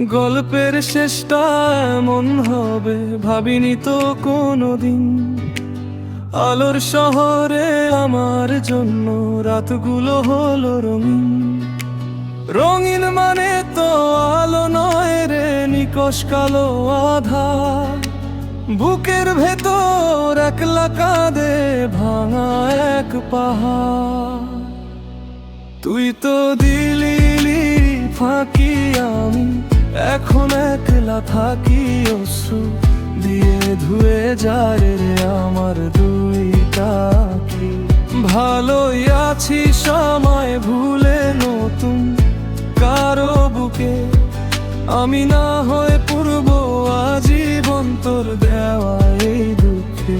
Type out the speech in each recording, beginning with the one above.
গল্পের শেষটা এমন হবে ভাবিনি তো কোনোদিন। আলোর শহরে আমার জন্য রাতগুলো হলো রঙিন। রঙিন মানে তো আলো নয় রে, নিকশ কালো আধার। বুকের ভেতর একলা কাঁদে ভাঙা এক পাহাড়। তুই তো দিলি ফাঁকি, আমি এখন একলা থাকি। অশ্রু দিয়ে ধুয়ে যায় রে আমার দুইটা আঁখি। ভালোই আছি সময় ভুলে নতুন কারো বুকে। আমি না হয়ে পূর্ব আজীবন তোর দেওয়া এই দুঃখে।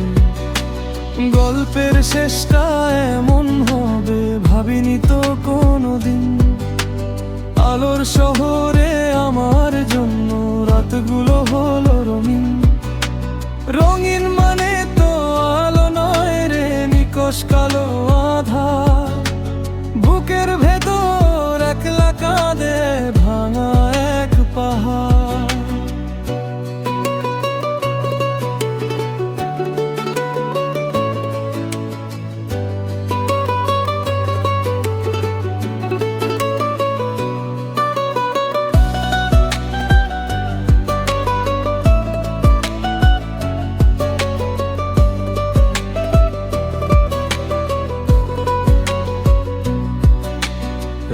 গল্পের শেষটা এমন হবে ভাবিনি তো কোনোদিন। আলোর শহরে আমার জন্য রাতগুলো হলো রঙিন। রঙিন মানে তো আলো নয় রে, নিকশ কালো আধার। বুকের ভেতর একলা কাঁদে ভাঙা এক পাহাড়।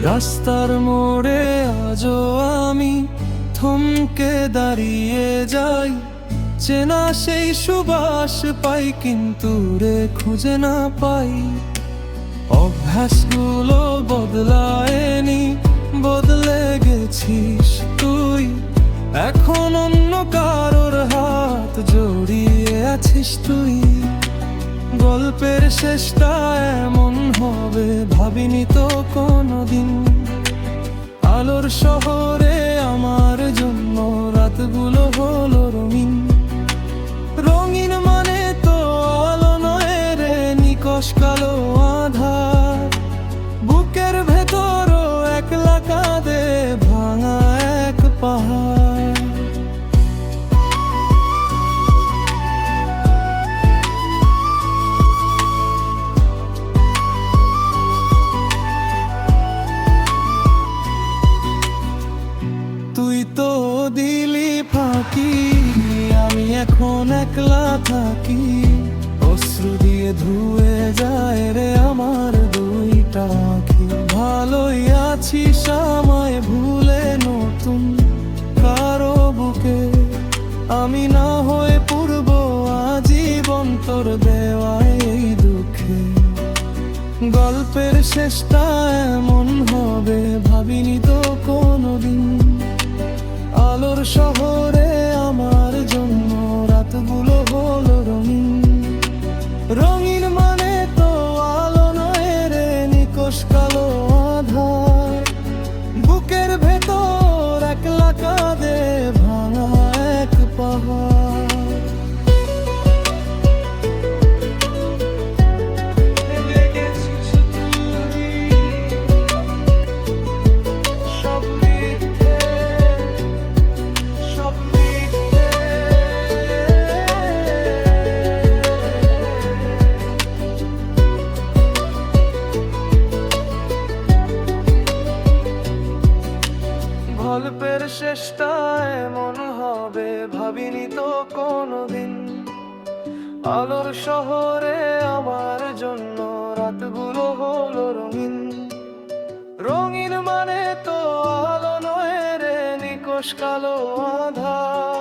রাস্তার মোড়ে আজও আমি থমকে দাঁড়িয়ে যাই। চেনা সেই সুবাস পাই কিন্তু রে খুঁজে না পাই। অভ্যাসগুলো বদলায়নি, বদলে গেছিস তুই। এখন অন্য কারোর হাত জড়িয়ে আছিস তুই। গল্পের শেষটা এমন হবে ভাবিনি তো কোনোদিন। আলোর শহরে আমার জন্য রাতগুলো হলো রঙিন। রঙিন মানে তো আলো নয় রে, নিকশ কালো আধার। বুকের ভেতরও একলা কাঁদে ভাঙা এক পাহাড়। তুই তো দিলি ফাঁকি, আমি এখন একলা থাকি। অশ্রু দিয়ে ধুয়ে যায় রে আমার দুইটা আঁখি। ভালোই আছি সময় ভুলে নতুন কারো বুকে। আমি না হয়ে পূর্ব আজীবন তোর দেওয়া এই দুঃখে। গল্পের শেষটা এমন হবে ভাবিনি তো কোনোদিন। আলোর শহরে আমার জন্য রাতগুলো হলো রঙিন। রঙিন মানে তো আলো নয় রে, নিকশ কালো আধার। বুকের ভেতর একলা কাঁদে ভাঙা এক পাহাড়। গল্পের শেষটা এমন হবে ভাবিনি তো কোনোদিন। আলোর শহরে আমার জন্য রাতগুলো হলো রঙিন। রঙিন মানে তো আলো নয় রে, নিকশ কালো আধার।